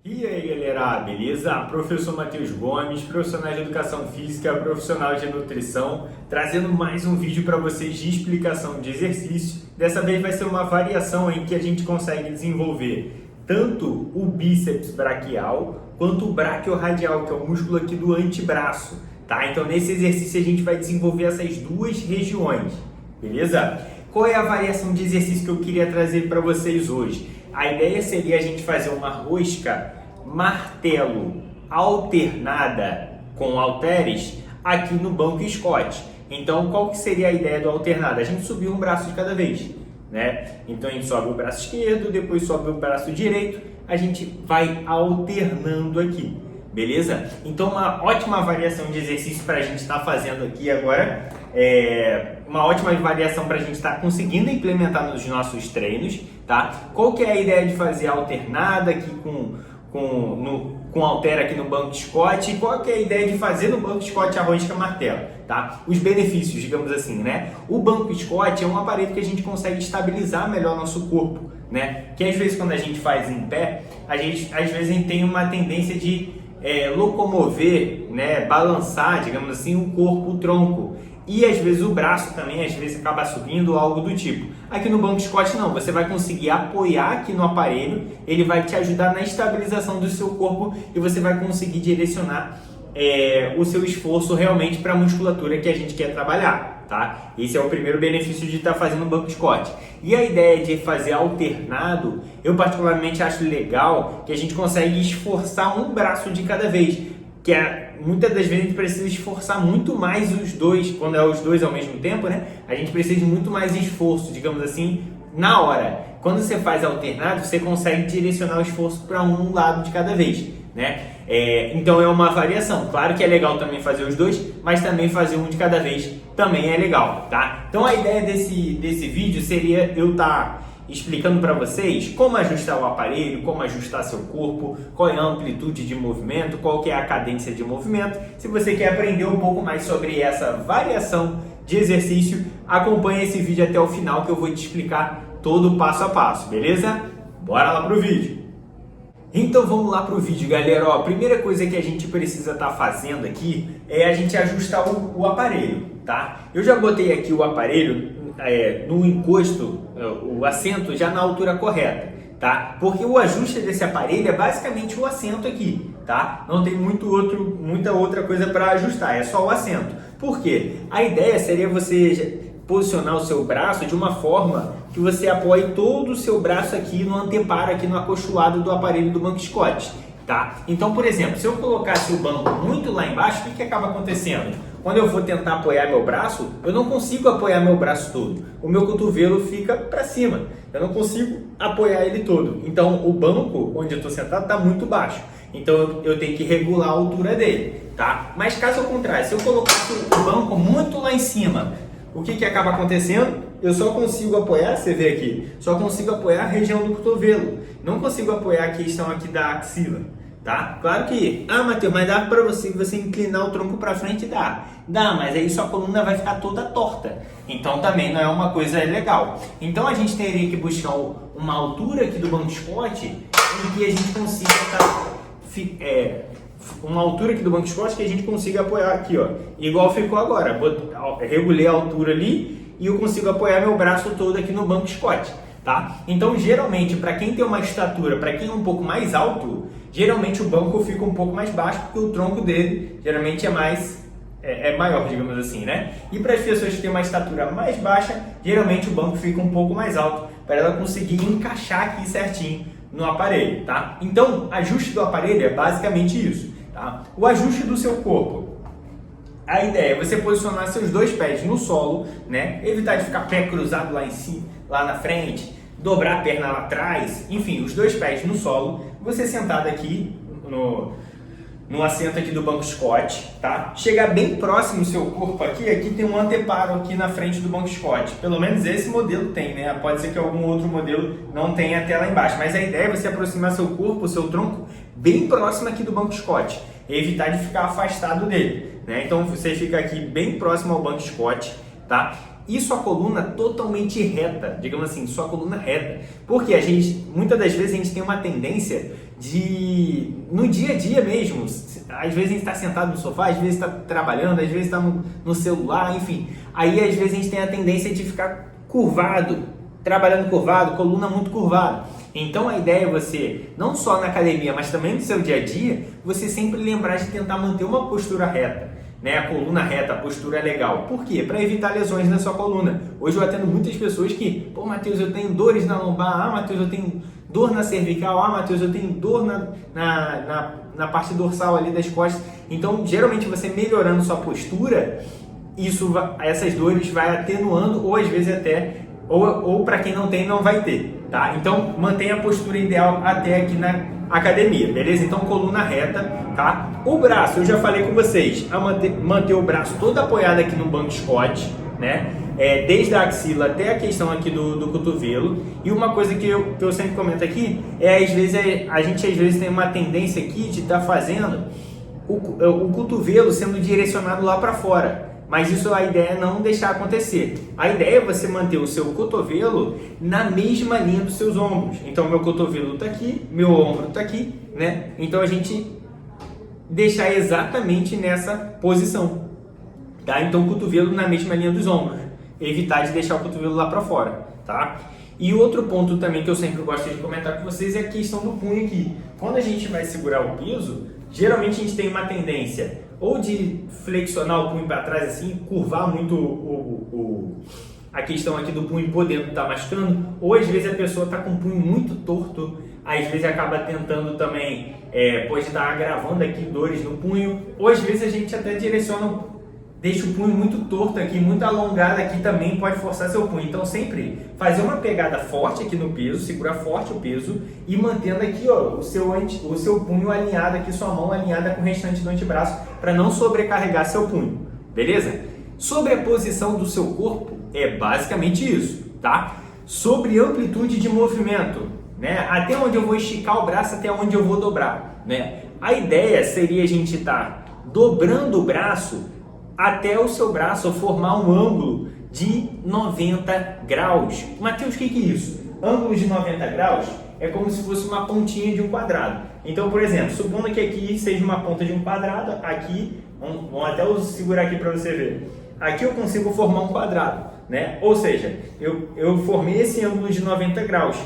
E aí galera, beleza? Professor Matheus Gomes, profissional de educação física, profissional de nutrição, trazendo mais um vídeo para vocês de explicação de exercício. Dessa vez vai ser uma variação em que a gente consegue desenvolver tanto o bíceps braquial quanto o braquiorradial, que é o músculo aqui do antebraço, tá? Então nesse exercício a gente vai desenvolver essas duas regiões, beleza? Qual é a variação de exercício que eu queria trazer para vocês hoje? A ideia seria a gente fazer uma rosca martelo alternada com halteres aqui no banco Scott. Então, qual que seria a ideia do alternado? A gente subir um braço de cada vez, né? Então, a gente sobe o braço esquerdo, depois sobe o braço direito, a gente vai alternando aqui, beleza? Então, uma ótima variação de exercício para a gente estar fazendo aqui agora, uma ótima variação para a gente estar conseguindo implementar nos nossos treinos, tá? Qual que é a ideia de fazer alternada aqui com halter aqui no banco Scott? E qual que é a ideia de fazer no banco Scott a rosca martelo, tá? Os benefícios, digamos assim, né? O banco Scott é um aparelho que a gente consegue estabilizar melhor nosso corpo, né? Que às vezes quando a gente faz em pé, às vezes a gente tem uma tendência de locomover, né? Balançar, digamos assim, o corpo, o tronco. E às vezes o braço também, às vezes acaba subindo, algo do tipo. Aqui no banco Scott não, você vai conseguir apoiar aqui no aparelho, ele vai te ajudar na estabilização do seu corpo e você vai conseguir direcionar o seu esforço realmente para a musculatura que a gente quer trabalhar, tá? Esse é o primeiro benefício de estar fazendo o banco Scott. E a ideia de fazer alternado, eu particularmente acho legal que a gente consegue esforçar um braço de cada vez, muitas das vezes a gente precisa esforçar muito mais os dois, quando é os dois ao mesmo tempo, né? A gente precisa de muito mais esforço, digamos assim, na hora. Quando você faz alternado, você consegue direcionar o esforço para um lado de cada vez, né? Então é uma variação. Claro que é legal também fazer os dois, mas também fazer um de cada vez também é legal, tá? Então a ideia desse vídeo seria eu estar explicando para vocês como ajustar o aparelho, como ajustar seu corpo, qual é a amplitude de movimento, qual que é a cadência de movimento. Se você quer aprender um pouco mais sobre essa variação de exercício, acompanhe esse vídeo até o final que eu vou te explicar todo o passo a passo, beleza? Bora lá pro vídeo! Então vamos lá pro vídeo, galera. Ó, a primeira coisa que a gente precisa estar fazendo aqui é a gente ajustar o aparelho, tá? Eu já botei aqui o aparelho no encosto, o assento já na altura correta, tá? Porque o ajuste desse aparelho é basicamente o assento aqui, tá? Não tem muita outra coisa para ajustar, é só o assento. Por quê? A ideia seria você posicionar o seu braço de uma forma que você apoie todo o seu braço aqui no anteparo, aqui no acolchoado do aparelho do banco Scott, tá? Então, por exemplo, se eu colocasse o banco muito lá embaixo, o que acaba acontecendo? Quando eu vou tentar apoiar meu braço, eu não consigo apoiar meu braço todo. O meu cotovelo fica para cima. Eu não consigo apoiar ele todo. Então, o banco onde eu estou sentado está muito baixo. Então, eu tenho que regular a altura dele, tá? Mas caso ao contrário, se eu colocasse o banco muito lá em cima, o que acaba acontecendo? Eu só consigo apoiar, você vê aqui, só consigo apoiar a região do cotovelo. Não consigo apoiar a questão aqui da axila. Tá? Claro que, Matheus, mas dá para você inclinar o tronco para frente? Dá, mas aí sua coluna vai ficar toda torta. Então também não é uma coisa legal. Então a gente teria que buscar uma altura aqui do banco Scott em que a gente consiga uma altura aqui do banco Scott que a gente consiga apoiar aqui, ó. Igual ficou agora. Regulei a altura ali e eu consigo apoiar meu braço todo aqui no banco Scott. Tá? Então, geralmente, para quem tem uma estatura, para quem é um pouco mais alto, geralmente o banco fica um pouco mais baixo, porque o tronco dele geralmente é maior, digamos assim, né? E para as pessoas que têm uma estatura mais baixa, geralmente o banco fica um pouco mais alto, para ela conseguir encaixar aqui certinho no aparelho, tá? Então, ajuste do aparelho é basicamente isso, tá? O ajuste do seu corpo. A ideia é você posicionar seus dois pés no solo, né? Evitar de ficar pé cruzado lá em cima, lá na frente, dobrar a perna lá atrás, enfim, os dois pés no solo, você sentado aqui no assento aqui do banco Scott, tá? Chegar bem próximo do seu corpo aqui tem um anteparo aqui na frente do banco Scott, pelo menos esse modelo tem, né? Pode ser que algum outro modelo não tenha até lá embaixo, mas a ideia é você aproximar seu corpo, seu tronco, bem próximo aqui do banco Scott, e evitar de ficar afastado dele, né? Então você fica aqui bem próximo ao banco Scott, tá? E sua coluna totalmente reta, digamos assim, sua coluna reta. Porque muitas das vezes a gente tem uma tendência no dia a dia mesmo. Às vezes a gente está sentado no sofá, às vezes está trabalhando, às vezes está no celular, enfim. Aí às vezes a gente tem a tendência de ficar curvado, trabalhando curvado, coluna muito curvada. Então a ideia é você, não só na academia, mas também no seu dia a dia, você sempre lembrar de tentar manter uma postura reta, né? A coluna reta, a postura legal. Por quê? Para evitar lesões na sua coluna. Hoje eu atendo muitas pessoas que, pô, Matheus, eu tenho dores na lombar, ah, Matheus, eu tenho dor na cervical, ah, Matheus, eu tenho dor na parte dorsal ali das costas. Então, geralmente você melhorando sua postura, essas dores vai atenuando, ou às vezes até, ou para quem não tem, não vai ter, tá? Então, mantenha a postura ideal até aqui na academia, beleza? Então, coluna reta, tá? O braço, eu já falei com vocês, manter o braço todo apoiado aqui no banco Scott, né? Desde a axila até a questão aqui do cotovelo. E uma coisa que eu sempre comento aqui às vezes, a gente às vezes tem uma tendência aqui de estar fazendo o cotovelo sendo direcionado lá para fora. Mas isso a ideia é não deixar acontecer. A ideia é você manter o seu cotovelo na mesma linha dos seus ombros. Então, meu cotovelo está aqui, meu ombro está aqui, né? Então, a gente deixar exatamente nessa posição, tá? Então, o cotovelo na mesma linha dos ombros. Evitar de deixar o cotovelo lá para fora, tá? E outro ponto também que eu sempre gosto de comentar com vocês é a questão do punho aqui. Quando a gente vai segurar o peso, geralmente a gente tem uma tendência ou de flexionar o punho para trás assim, curvar muito a questão aqui do punho podendo estar machucando, ou às vezes a pessoa está com o punho muito torto, às vezes acaba tentando também, pode estar agravando aqui dores no punho, ou às vezes a gente até deixa o punho muito torto aqui, muito alongado aqui também pode forçar seu punho. Então sempre fazer uma pegada forte aqui no peso, segurar forte o peso e mantendo aqui, ó, o seu punho alinhado aqui, sua mão alinhada com o restante do antebraço para não sobrecarregar seu punho, beleza? Sobre a posição do seu corpo, é basicamente isso, tá? Sobre amplitude de movimento, né? Até onde eu vou esticar o braço, até onde eu vou dobrar, né? A ideia seria a gente estar dobrando o braço até o seu braço formar um ângulo de 90 graus. Matheus, o que é isso? Ângulo de 90 graus é como se fosse uma pontinha de um quadrado. Então, por exemplo, supondo que aqui seja uma ponta de um quadrado, aqui, vamos até segurar aqui para você ver. Aqui eu consigo formar um quadrado, né? Ou seja, eu formei esse ângulo de 90 graus,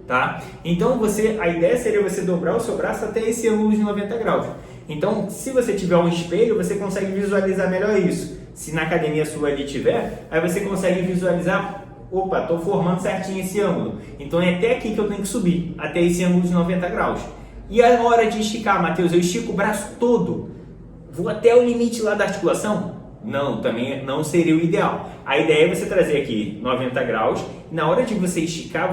tá? Então, a ideia seria você dobrar o seu braço até esse ângulo de 90 graus. Então, se você tiver um espelho, você consegue visualizar melhor isso. Se na academia sua ali tiver, aí você consegue visualizar, opa, estou formando certinho esse ângulo. Então é até aqui que eu tenho que subir, até esse ângulo de 90 graus. E a hora de esticar, Matheus, eu estico o braço todo, vou até o limite lá da articulação? Não, também não seria o ideal. A ideia é você trazer aqui 90 graus, e na hora de você estica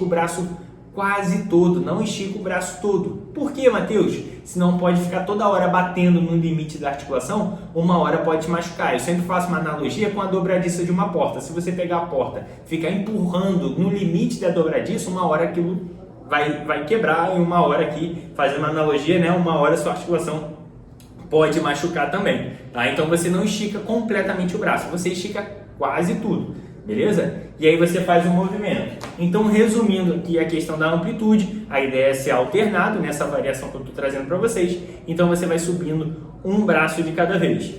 o braço quase todo, não estica o braço todo. Por quê, Matheus? Senão pode ficar toda hora batendo no limite da articulação, uma hora pode te machucar. Eu sempre faço uma analogia com a dobradiça de uma porta. Se você pegar a porta, ficar empurrando no limite da dobradiça, uma hora aquilo vai quebrar, e uma hora aqui, fazendo uma analogia, né, uma hora sua articulação pode machucar também, tá? Então você não estica completamente o braço, você estica quase tudo. Beleza? E aí você faz o movimento. Então, resumindo aqui a questão da amplitude, a ideia é ser alternado nessa variação que eu estou trazendo para vocês. Então, você vai subindo um braço de cada vez.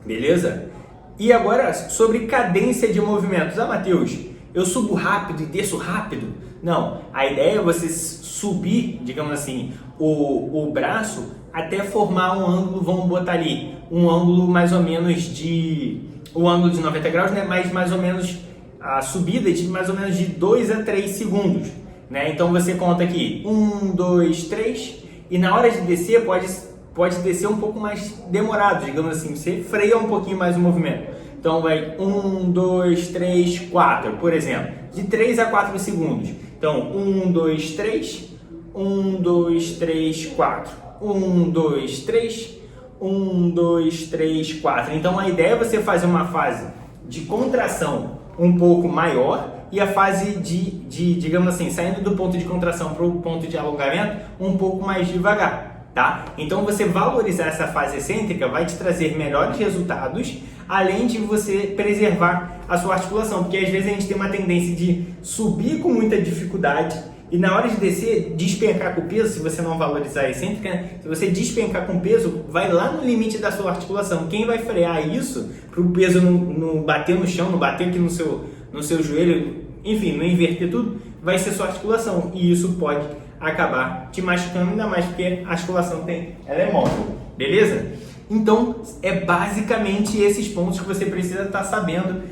Beleza? E agora, sobre cadência de movimentos. Ah, Matheus, eu subo rápido e desço rápido? Não, a ideia é você subir, digamos assim, o braço até formar um ângulo, vamos botar ali, um ângulo mais ou menos o ângulo de 90 graus, né? Mas mais ou menos a subida de mais ou menos de 2 a 3 segundos, né? Então você conta aqui 1, 2, 3 e na hora de descer pode descer um pouco mais demorado, digamos assim, você freia um pouquinho mais o movimento. Então vai 1, 2, 3, 4, por exemplo, de 3 a 4 segundos. Então 1, 2, 3, 1, 2, 3, 4, 1, 2, 3, 1, 2, 3, 4. Então a ideia é você fazer uma fase de contração um pouco maior e a fase digamos assim, saindo do ponto de contração para o ponto de alongamento um pouco mais devagar, tá? Então você valorizar essa fase excêntrica vai te trazer melhores resultados, além de você preservar a sua articulação, porque às vezes a gente tem uma tendência de subir com muita dificuldade e na hora de descer, despencar com o peso, se você não valorizar a excêntrica, né? Se você despencar com o peso, vai lá no limite da sua articulação. Quem vai frear isso, para o peso não bater no chão, não bater aqui no seu joelho, enfim, não inverter tudo, vai ser sua articulação. E isso pode acabar te machucando, ainda mais porque a articulação ela é móvel, beleza? Então, é basicamente esses pontos que você precisa estar sabendo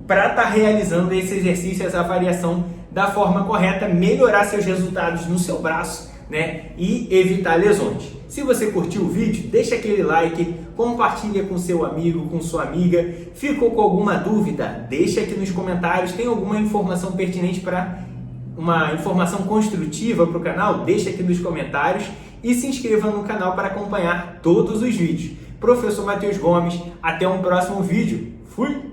para estar realizando esse exercício, essa variação da forma correta, melhorar seus resultados no seu braço, né? E evitar lesões. Se você curtiu o vídeo, deixa aquele like, compartilha com seu amigo, com sua amiga. Ficou com alguma dúvida? Deixa aqui nos comentários. Tem alguma informação pertinente uma informação construtiva para o canal? Deixa aqui nos comentários e se inscreva no canal para acompanhar todos os vídeos. Professor Matheus Gomes, até um próximo vídeo. Fui!